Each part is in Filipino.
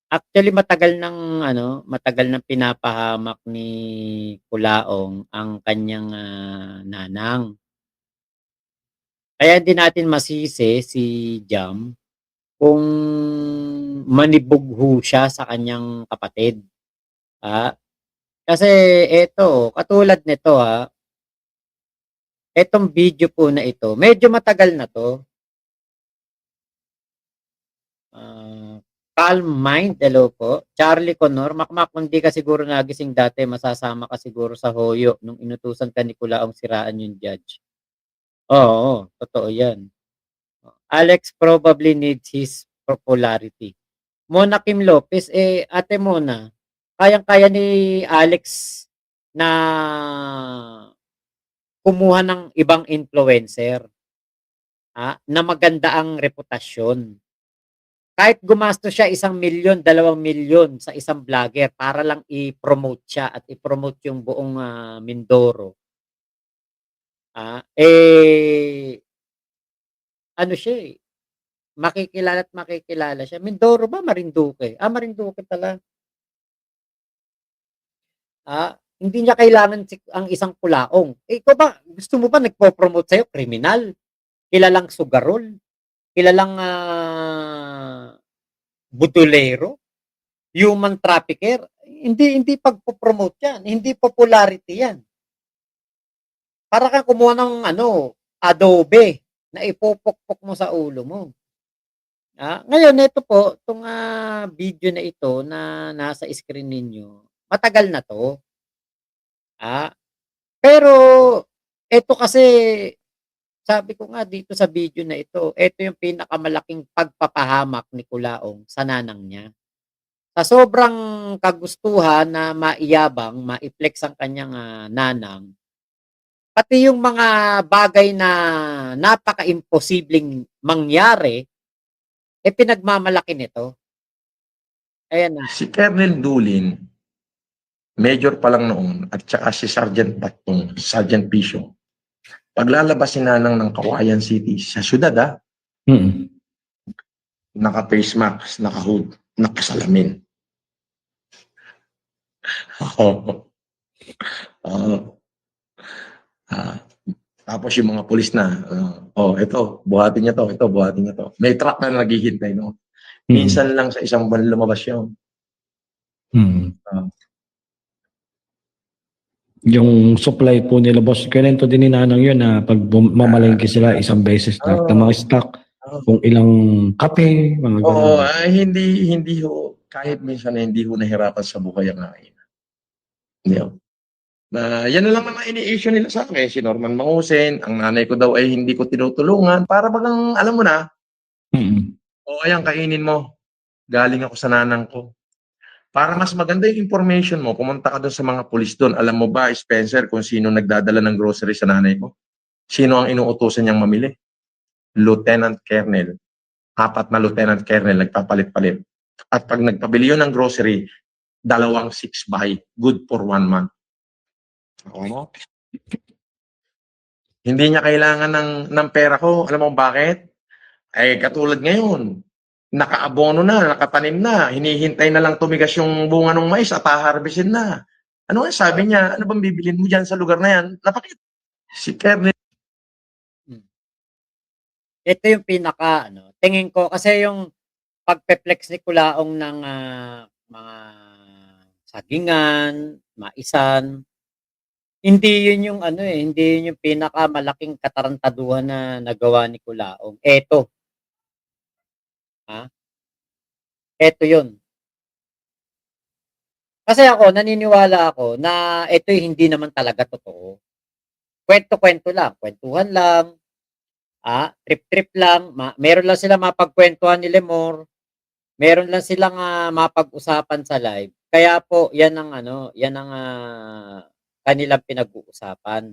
Actually matagal ng pinapahamak ni Kulaong ang kanyang, nanang. Kaya hindi natin masisi si Jam kung manibog ho siya sa kanyang kapatid, ah. Kasi eto, katulad nito, etong video po na ito, medyo matagal na 'to. Ah, Calm Mind, hello po. Charlie Conor, makmak kung di ka siguro nagising dati masasama ka siguro sa hoyo nung inutusan ka ni Kulaong siraan yung judge. Oo, totoo yan. Alex probably needs his popularity. Mona Kim Lopez, Ate Mona, kayang-kaya ni Alex na kumuha ng ibang influencer, na maganda ang reputasyon. Kahit gumastos siya 1,000,000, 2,000,000 sa isang vlogger para lang i-promote siya at i-promote yung buong, Mindoro, ano siya, makikilala at makikilala siya. Mindoro ba, Marinduque? Marinduque pala. Hindi niya kailangan ang isang Kulaong. Ikaw ba, gusto mo ba nagpo-promote sa'yo kriminal, kilalang sugarol, kilalang, budolero, human trafficker? Hindi pagpo-promote 'yan, hindi popularity 'yan. Para kang kumuha ng adobe na ipupukpok mo sa ulo mo. Ngayon ito po, 'tong, video na ito na nasa screen ninyo, matagal na 'to, ah, pero eto kasi sabi ko nga dito sa video na ito yung pinakamalaking pagpapahamak ni Kulaong sa nanang niya. Sa sobrang kagustuhan na maiyabang, mai-flex ang kanyang, nanang, pati yung mga bagay na napaka-imposibleng mangyari, pinagmamalaki nito. Ayan na. Si Colonel Dulin, major pa lang noon, at saka si Sergeant Batong, Sergeant Pisio, paglalabas si Nanang ng Kawayan City sa syudad, naka-face mask, naka-hood, nakasalamin. Tapos yung mga pulis na, ito, buhatin niya to, ito, buhatin niya to. May truck na naghihintay, no? Minsan lang sa isang buwan lumabas yun. Yung supply po nila boss, kinento din ni Nanang yun na pag mamalengke sila isang beses na mga stock, kung ilang kape, mga Oo, ganun. hindi ho, kahit minsan hindi ho nahirapan sa buhay ang akin. Hindi ho. Yan na lang naman ini-issue nila sa akin, si Norman Mangusin, ang nanay ko daw ay hindi ko tinutulungan, para bagang, alam mo na, ayan, kainin mo, galing ako sa nanang ko. Para mas maganda yung information mo, pumunta ka doon sa mga pulis doon. Alam mo ba, Spencer, kung sino nagdadala ng grocery sa nanay ko? Sino ang inuutusan niyang mamili? Lieutenant Colonel. 4 na Lieutenant Colonel nagpapalit-palit. At pag nagpabili yun ng grocery, 2 6-buy, good for 1 month. Ano? Hindi niya kailangan ng pera ko. Alam mo bakit? Katulad ngayon, nakaabono na, nakatanim na, hinihintay na lang tumigas yung bunga ng mais at haharbisin na. Ano nga sabi niya? Ano bang bibilin mo dyan sa lugar na yan? Napakita. Si Colonel. Ito yung tingin ko kasi yung pagpe-flex ni Kulaong ng, mga sagingan, maisan, hindi yun yung hindi yun yung pinakamalaking katarantaduhan na nagawa ni Kulaong. Eto yun. Kasi ako naniniwala ako na ito'y hindi naman talaga totoo. Kwento-kwento lang, kwentuhan lang, trip-trip lang, meron lang silang mapagkwentuhan ni Lemor, meron lang silang, mapag-usapan sa live. Kaya po yan ang kanilang pinag-uusapan.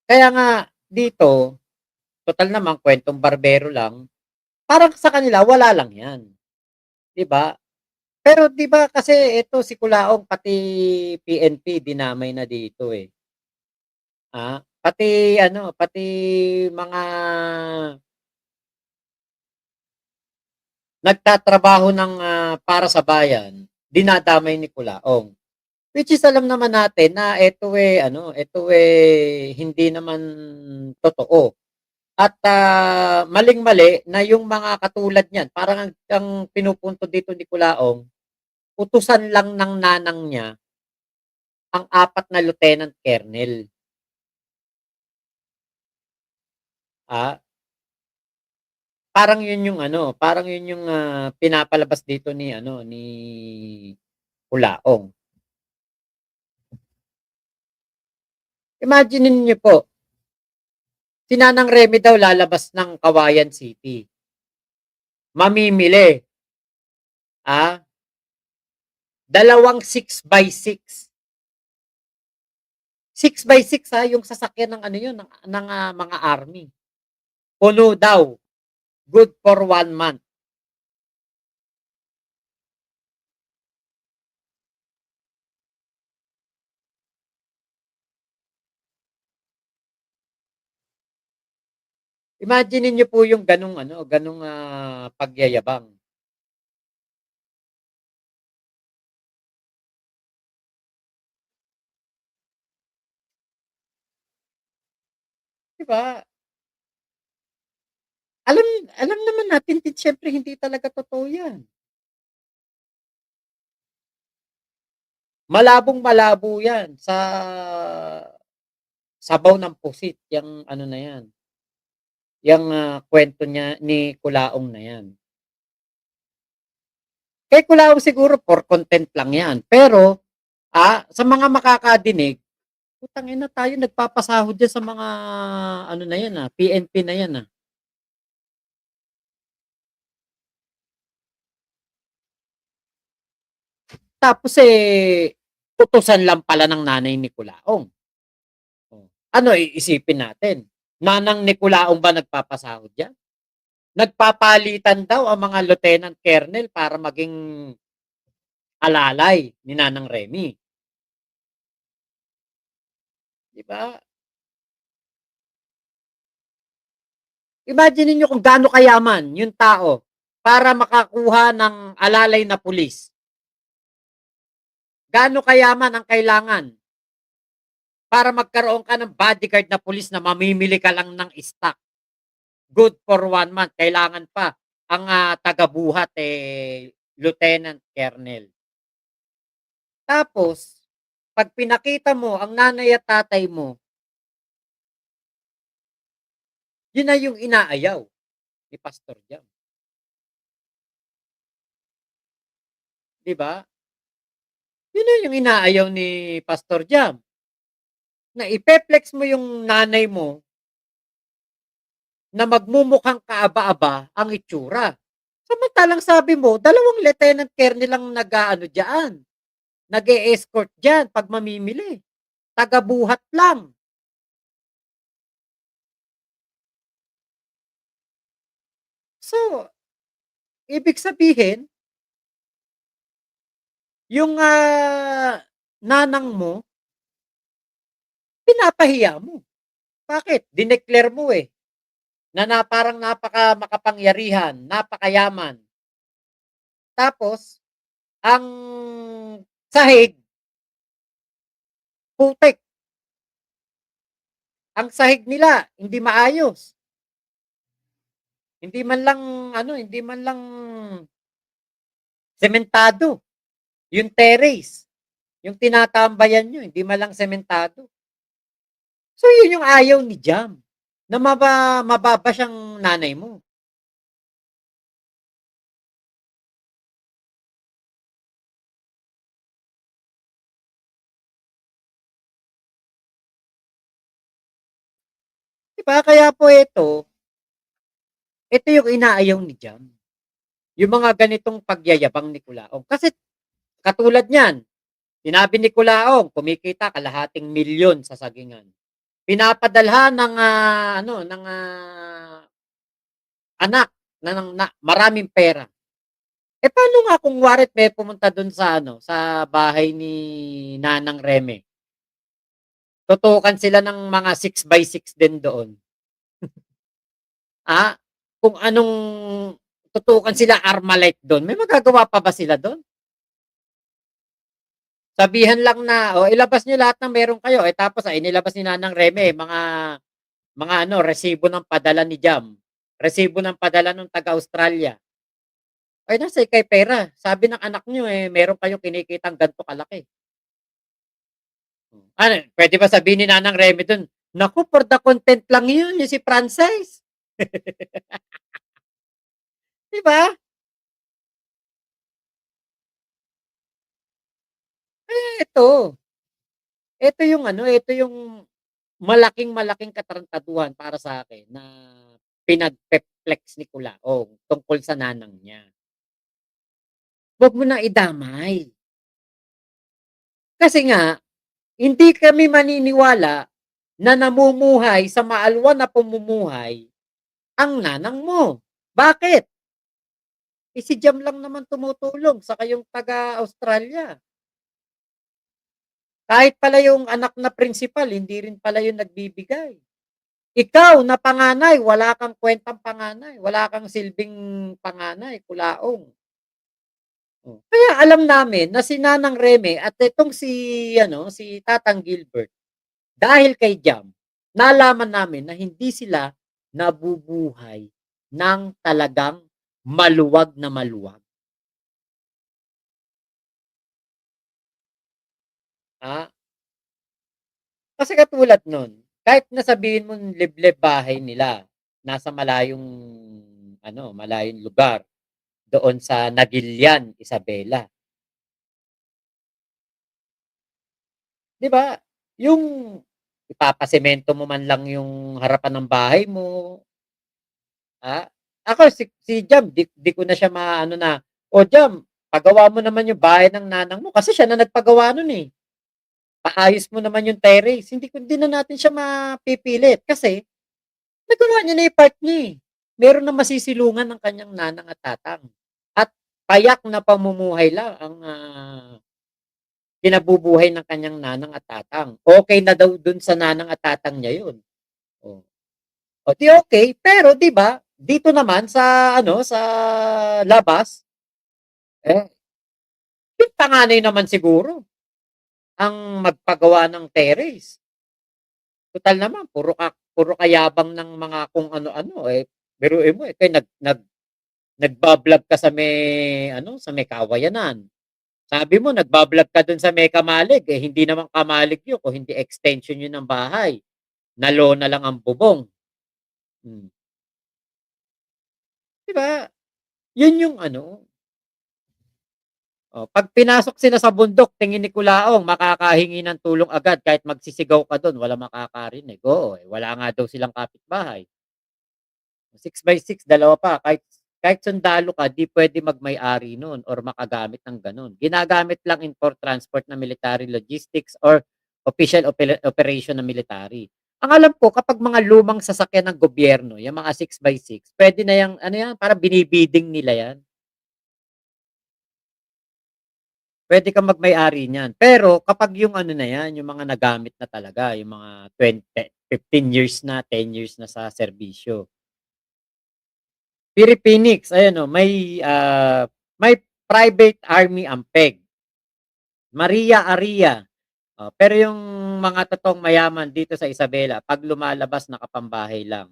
Kaya nga dito, total naman kwentong barbero lang, parang sa kanila wala lang 'yan, 'di ba? Pero 'di ba kasi ito si Kulaong pati PNP dinamay na dito, Pati mga nagtatrabaho ng, para sa bayan, dinadamay ni Kulaong. Which is alam naman natin na ito, hindi naman totoo. At, maling-mali na yung mga katulad niyan, parang ang pinupunto dito ni Kulaong, utusan lang ng nanang niya ang 4 na lieutenant colonel. Ah, parang yun yung, pinapalabas dito ni Kulaong. Imaginin niyo po, si Nanang Remy daw lalabas ng Kawayan City. Mamimili, ah, 2 6x6. 6x6 yung sasakyan ng mga army. Puno daw, good for 1 month. Imaginin niyo po yung ganong, pagyayabang. 'Di ba? Alam alam naman natin din siyempre hindi talaga totoo 'yan. Malabong-malabo 'yan sa sabaw ng pusit yang na 'yan, yang, kuwento niya ni Kulaong na 'yan. Kay Kulaong siguro for content lang 'yan, pero, sa mga makakadinig, putang ina tayo nagpapasahod diyan sa mga na 'yan, PNP na 'yan, Tapos, utusan lang pala ng nanay ni Kulaong. Oh, ano iisipin natin, nanang ni Kulaong ba nagpapasahod diyan? Nagpapalitan daw ang mga lieutenant colonel para maging alalay ni Nanang Remy, 'di ba? Imagine niyo kung gaano kayaman yung tao para makakuha ng alalay na pulis. Gaano kayaman ang kailangan para magkaroon ka ng bodyguard na pulis na mamimili ka lang ng stock. Good for 1 month. Kailangan pa ang, tagabuhat, lieutenant colonel. Tapos, 'pag pinakita mo ang nanay at tatay mo, yun na yung inaayaw ni Pastor Jam, 'di ba? Yun na yung inaayaw ni Pastor Jam, na ipe-flex mo yung nanay mo na magmumukhang kaaba-aba ang itsura. Samantalang sabi mo, 2 lieutenant colonel lang nag-aano diyan, nag-e-escort diyan 'pag mamimili, tagabuhat lang. So, ibig sabihin, yung, nanang mo, pinapahiya mo. Bakit? Dineclare mo, na parang napaka-makapangyarihan, napakayaman. Tapos, ang sahig, putik. Ang sahig nila, hindi maayos. Hindi man lang sementado. Yung terrace, yung tinatambayan nyo, hindi man lang sementado. So, yun yung ayaw ni Jam, na mababa siyang nanay mo. Diba? Kaya po ito yung inaayaw ni Jam. Yung mga ganitong pagyayabang ni Kulaong. Kasi katulad niyan, sinabi ni Kulaong, kumikita 250,000 sa sagingan. Pinapadalhan ng anak na maraming pera. Paano nga kung warit may pumunta dun sa sa bahay ni Nanang Reme? tutukan sila ng mga 6x6 din doon. Kung anong tutukan sila Armalite doon, may magagawa pa ba sila doon? Sabihan lang na, ilabas niyo lahat ng meron kayo. Tapos inilabas ni Nanang Reme, mga resibo ng padala ni Jam. Resibo ng padala ng taga-Australia. Nasa ikay pera. Sabi ng anak niyo, meron kayong kinikitang ganito kalaki. Pwede ba sabihin ni Nanang Reme doon, naku, for the content lang yun, yung si Francis. Di ba? Ito yung malaking katarantaduhan para sa akin na pinagpe-flex ni Culaong tungkol sa nanang niya. Huwag mo na idamay. Kasi nga, hindi kami maniniwala na namumuhay sa maalwan na pamumuhay ang nanang mo. Bakit? Si Jam lang naman tumutulong sa kayong taga-Australia. Kahit pala yung anak na principal, hindi rin pala yung nagbibigay. Ikaw na panganay, wala kang kwentang panganay, wala kang silbing panganay, Culaong. Kaya alam namin na si Nanang Reme at itong si Tatang Gilbert, dahil kay Jam, nalaman namin na hindi sila nabubuhay ng talagang maluwag na maluwag. Kasi katulad nun, kahit nasabihin mo liblib bahay nila, nasa malayong lugar, doon sa Nagilian, Isabela. 'Di ba? Yung ipapasemento mo man lang yung harapan ng bahay mo. Ako si Jam, di ko na siya maano na, Jam, pagawa mo naman yung bahay ng nanang mo kasi siya na nagpagawa nun eh. Paayos mo naman yung terrace. Hindi na natin siya mapipilit kasi nagawa niya na yung part niya eh. Meron na masisilungan ng kanyang nanang at tatang. At payak na pamumuhay lang ang kinabubuhay ng kanyang nanang at tatang. Okay na daw dun sa nanang at tatang niya yun. Di okay, pero 'di ba, dito naman sa sa labas, yung panganay naman siguro ang magpagawa ng terrace. Total naman puro kayabang ng mga kung ano-ano biruin mo kayo nagba-vlog ka sa may Kawayanan. Sabi mo nagba-vlog ka dun sa may Kamalig hindi naman Kamalig yun kung hindi extension yun ng bahay. Na lona lang ang bubong. 'Di ba? Yun yung pag pinasok sila sa bundok, tingin ni Culaong makakahingi ng tulong agad kahit magsisigaw ka do'n walang makakarinig. Oo, wala nga daw silang kapitbahay. 6x6 dalawa pa kahit sundalo ka di puwede magmay-ari nun or makagamit ng gano'n. Ginagamit lang for transport na military logistics or official operation ng military. Ang alam ko kapag mga lumang sasakyan ng gobyerno, yung mga 6x6, puwede na yang yan parang binibiding nila yan. Puwede kang magmay-ari niyan. Pero kapag yung na yan, yung mga nagamit na talaga, yung mga 15 years na, 10 years na sa serbisyo. Philippinix, ayan may private army ang PEG. Maria Aria. Pero yung mga totoong mayaman dito sa Isabela, pag lumalabas nakapambahay lang.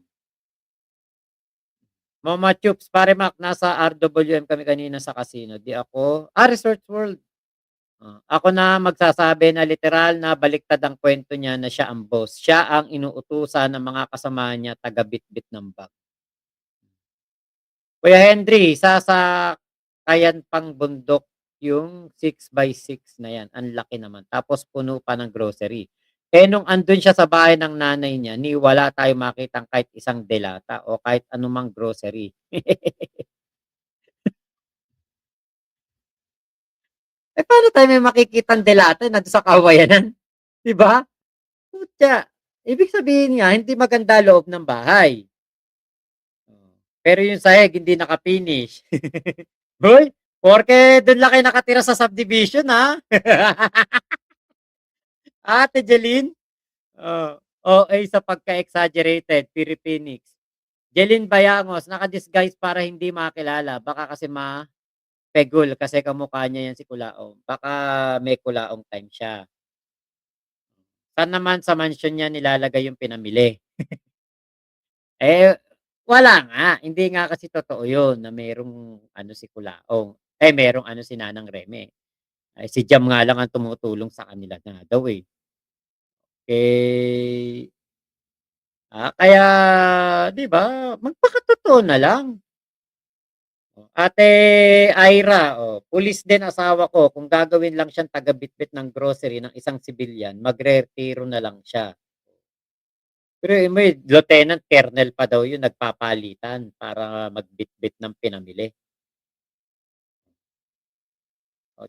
Mama Chups, pare Mac, nasa RWM kami kanina sa casino. Di ako, Resort World. Ako na magsasabi na literal na baliktad ang kwento niya na siya ang boss. Siya ang inuutusan ng mga kasama niya taga-bitbit ng bag. Kuya Henry, sasakayan pang bundok yung 6x6 na yan. Ang laki naman. Tapos puno pa ng grocery. Nung andun siya sa bahay ng nanay niya, ni wala tayo makitang kahit isang delata o kahit anumang grocery. Paano tayo may makikitang delata na sa Kawayanan? 'Di ba? Putya. Ibig sabihin nga, hindi maganda loob ng bahay. Pero yung sahig, hindi naka-finish. Hoy, porke doon lang kayo nakatira sa subdivision, ha? Ate Jeline? OA sa pagka-exaggerated, Philippinix. Jeline Bayangos, naka-disguise para hindi makilala. Baka kasi pegul kasi kamukha niya yan si Kulaong. Baka may Kulaong time siya. Saan naman sa mansion niya nilalagay yung pinamili? Eh, wala nga. Hindi nga kasi totoo yun na merong ano si Kulaong. Merong ano si Nanang Reme. Ay, si Jam nga lang ang tumutulong sa kanila na daw eh. Eh, kaya 'di ba, magpakatotoo na lang. Ate Ira, pulis din asawa ko, kung gagawin lang siyang taga-bitbit ng grocery ng isang sibilyan, magreretiro na lang siya. Pero may lieutenant colonel pa daw yun nagpapalitan para magbitbit ng pinamili.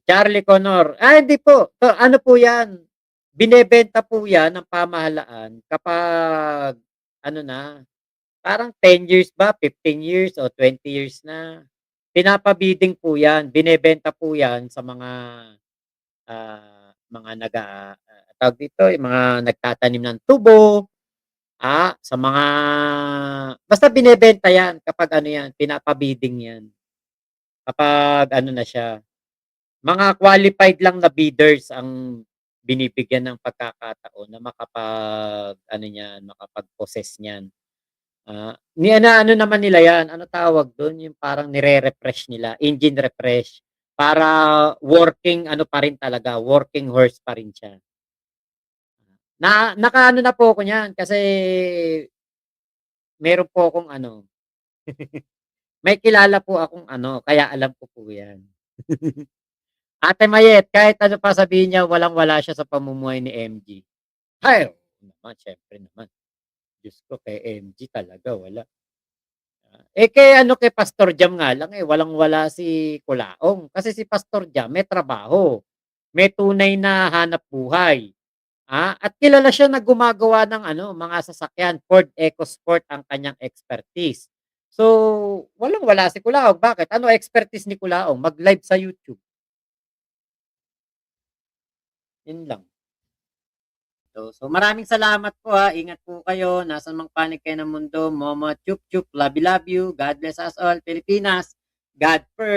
Charlie Connor, hindi po, ano po yan, binebenta po yan ng pamahalaan kapag ano na, parang 10 years ba, 15 years o 20 years na. Pinapa-bidding po 'yan, binebenta po 'yan sa mga tawag dito, yung mga nagtatanim ng tubo, sa mga basta binebenta 'yan kapag ano 'yan, pinapa-bidding 'yan. Kapag ano na siya, mga qualified lang na bidders ang binibigyan ng pagkakataon na makapag-ano niyan, makapag-possess niyan. Ano naman nila 'yan, ano tawag dun, yung parang nire-refresh nila, engine refresh, para working ano pa rin talaga, working horse pa rin siya. Nakaano na po ako niyan kasi meron po akong ano, may kilala po akong ano, kaya alam ko po 'yan. Ate Mayet, kahit ano pa sabihin niya, walang-wala siya sa pamumuhay ni MG. Ay, oo naman, siyempre naman. Diyos ko, kay MG talaga wala. Kay ano, kay Pastor Jam nga lang, walang-wala si Kulaong. Kasi si Pastor Jam may trabaho, may tunay na hanap buhay, at kilala siya na gumagawa ng ano, mga sasakyan, Ford EcoSport ang kanyang expertise. So, walang-wala si Kulaong. Bakit? Ano expertise ni Kulaong? Mag-live sa YouTube. Yun lang. So maraming salamat po ingat po kayo, nasan mang panig kayo ng mundo, Momo, chup chup, love you, God bless us all, Pilipinas, God first.